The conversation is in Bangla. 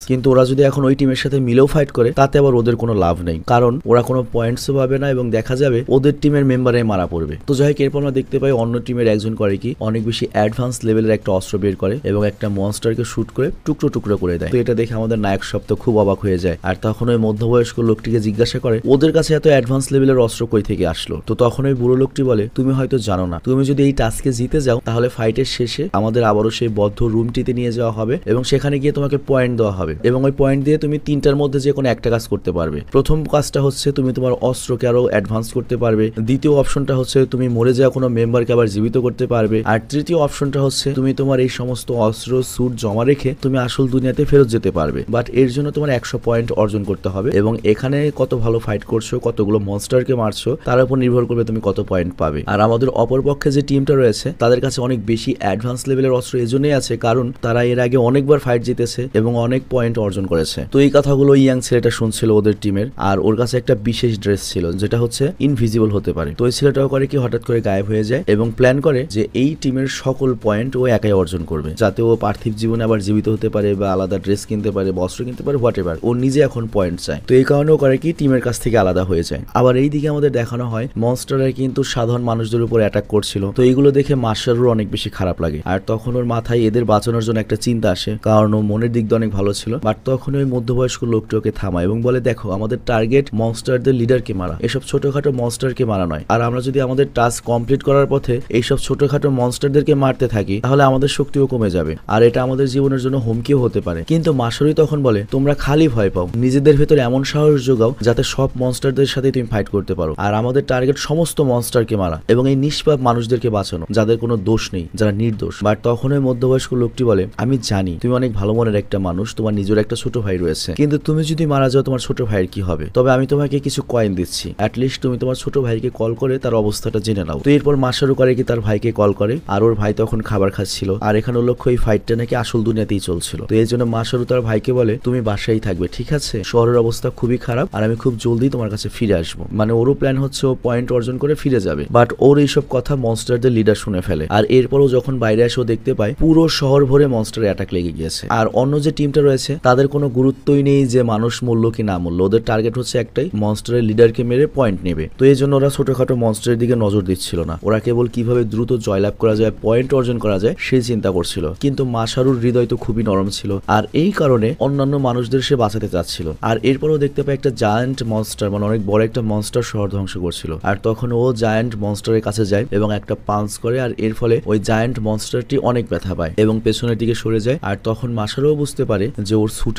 কিন্তু ওরা যদি এখন ওই টিমের সাথে মিলেও ফাইট করে তাতে আবার ওদের কোনো লাভ নেই, কারণ ওরা কোনো পয়েন্টসও পাবে না এবং দেখা যাবে ওদের টিমের মেম্বারে মারা পড়বে। তো যাই হোক, এরপর আমরা দেখতে পাই অন্য টিমের একজন করে কি অনেক বেশি অ্যাডভান্স লেভেলের একটা অস্ত্র বের করে এবং একটা মনস্টারকে শুট করে টুকরো টুকরো করে দেয়। তো এটা দেখে আমাদের নায়ক সপ্তাহ খুব অবাক হয়ে যায়, আর তখন ওই মধ্যবয়স্ক লোকটিকে জিজ্ঞাসা করে ওদের কাছে এত অ্যাডভান্স লেভেলের অস্ত্র কই থেকে আসলো। তো তখন ওই বুড়ো লোকটি বলে, তুমি হয়তো জানো না, তুমি যদি এই টাস্কে জিতে যাও তাহলে ফাইটের শেষে আমাদের আবারও সেই বদ্ধ রুমটিতে নিয়ে যাওয়া হবে এবং সেখানে গিয়ে তোমাকে পয়েন্ট দেওয়া হবে এবং ওই পয়েন্ট দিয়ে তুমি তিনটার মধ্যে যে কোনো একটা কাজ করতে পারবে। প্রথম কাজটা হচ্ছে তুমি তোমার অস্ত্রকে আরো অ্যাডভান্স করতে পারবে, দ্বিতীয় অপশনটা হচ্ছে তুমি মরে যাওয়া কোনো মেম্বারকে আবার জীবিত করতে পারবে, আর তৃতীয় অপশনটা হচ্ছে তুমি তোমার এই সমস্ত অস্ত্র স্যুট জমা রেখে তুমি আসল দুনিয়াতে ফেরত যেতে পারবে। বাট এর জন্য তোমার 100 পয়েন্ট অর্জন করতে হবে এবং এখানে কত ভালো ফাইট করছো, কতগুলো মনস্টারকে মারছো তার উপর নির্ভর করবে তুমি কত পয়েন্ট পাবে। আর আমাদের অপরপক্ষে যে টিমটা রয়েছে তাদের কাছে অনেক বেশি অ্যাডভান্স লেভেলের অস্ত্র এজন্যই আছে কারণ তারা এর আগে অনেকবার ফাইট জিতেছে এবং অনেক পয়েন্ট অর্জন করেছে। তো এই কথাগুলো ইয়াং ছেলেটা শুনছিল ওদের টিমের, আর ওর কাছে একটা বিশেষ ড্রেস ছিল যেটা হচ্ছে ইনভিজিবল হতে পারে। তো এই ছেলেটাও করে কি হঠাৎ করে গায়েব হয়ে যায় এবং প্ল্যান করে যে এই টিমের সকল পয়েন্ট ও একাই অর্জন করবে, যাতে ও পার্থিব জীবনে আবার জীবিত হতে পারে বা আলাদা ড্রেস কিনতে পারে, বস্ত্র কিনতে পারে, হোয়াট এভার। ও নিজে এখন পয়েন্ট চায়। তো এই কারণেও করে কি টিমের কাছ থেকে আলাদা হয়ে যায়। আবার এই দিকে আমাদের দেখানো হয় মনস্টাররা কিন্তু সাধারণ মানুষদের উপর অ্যাটাক করছিল। তো এইগুলো দেখে মার্শারুর অনেক বেশি খারাপ লাগে, আর তখন ওর মাথায় এদের বাঁচানোর জন্য একটা চিন্তা আসে, কারণ ও মনের দিক দিয়ে অনেক ভালো ছিল। বাট তখন ওই মধ্যবয়স্ক লোকটি ওকে থামায় এবং বলে, দেখো আমাদের টার্গেট মনস্টারদের লিডারকে মারা, এসব ছোটখাটো মনস্টারকে মারা নয়। আর আমরা যদি আমাদের টাস্ক কমপ্লিট করার পথে এইসব ছোটখাটো মনস্টারদেরকে মারতে থাকি তাহলে আমাদের শক্তিও কমে যাবে আর এটা আমাদের জীবনের জন্য হুমকিও হতে পারে। কিন্তু মার্শারুই তখন বলে, তোমরা খালি ভয় পাও, নিজেদের ভেতরে এমন সাহস যোগাও যাতে সব মনস্টারদের সাথে তুমি ফাইট করতে পারো। আর আমাদের টার্গেট সমস্ত মনস্টারকে মারা এবং এই নিষ্পাপ মানুষদেরকে বাঁচানো যাদের কোনো দোষ নেই, যারা নির্দোষ। বাট তখন ওই মধ্যবয়স্ক লোকটি বলে, আমি জানি তুমি অনেক ভালো মনের একটা মানুষ, তোমার নিজের একটা ছোট ভাই রয়েছে, কিন্তু তুমি যদি মারা যাও তোমার ছোট ভাইয়ের কি হবে? তবে আমি তোমাকে কিছু কয়েন দিচ্ছি, অ্যাটলিস্ট তুমি তোমার ছোট ভাইকে কল করে তার অবস্থাটা জেনে নাও। তো এরপর মার্শারু করে কি তার ভাইকে কল করে, আর ওর ভাই তখন খাবার খাচ্ছিল, আর এখানে লক্ষ্য এই ফাইটটা নাকি আসল দুনিয়াতেই চলছিল। তো এই জন্য মার্শারু তার ভাইকে বলে, তুমি বাসায় থাকবে, ঠিক আছে? শহরের অবস্থা খুবই খারাপ আর আমি খুব জলদি তোমার কাছে ফিরে আসবো। মানে ওরও প্ল্যান হচ্ছে ও পয়েন্ট অর্জন করে ফিরে যাবে। বাট ওর এইসব কথা মনস্টারদের লিডার শুনে ফেলে, আর এরপরও যখন বাইরে এসে দেখতে পায় পুরো শহর ভরে মনস্টার অ্যাটাক লেগে গিয়েছে। আর অন্য যে টিমটা রয়েছে তাদের কোনো গুরুত্বই নেই যে মানুষ মূল্য কি না মূল্য, ওদের টার্গেট হচ্ছে একটাই, মনস্টারের লিডারকে মেরে পয়েন্ট নেবে। তো এই জন্য ওরা ছোটখাটো মনস্টারের দিকে নজর দিচ্ছিল না, ওরা কেবল কিভাবে দ্রুত জয়লাভ করা যায়, পয়েন্ট অর্জন করা যায় সেই চিন্তা করছিল। কিন্তু মার্শারুর হৃদয় তো খুবই নরম ছিল আর এই কারণে অন্যান্য মানুষদের সে বাঁচাতে চাচ্ছিল। আর এরপরও দেখতে পায় একটা জায়ান্ট মনস্টার, মানে অনেক বড় একটা মনস্টার শহর ধ্বংস করছিল। আর তখন ও জায়ান্ট মনস্টারের কাছে যায় এবং একটা পাঞ্চ করে, আর এর ফলে ওই জায়ান্ট মনস্টারটি অনেক ব্যথা পায় এবং পেছনের দিকে সরে যায়। আর তখন মার্শারও বুঝতে পারে যে ওর স্যুটের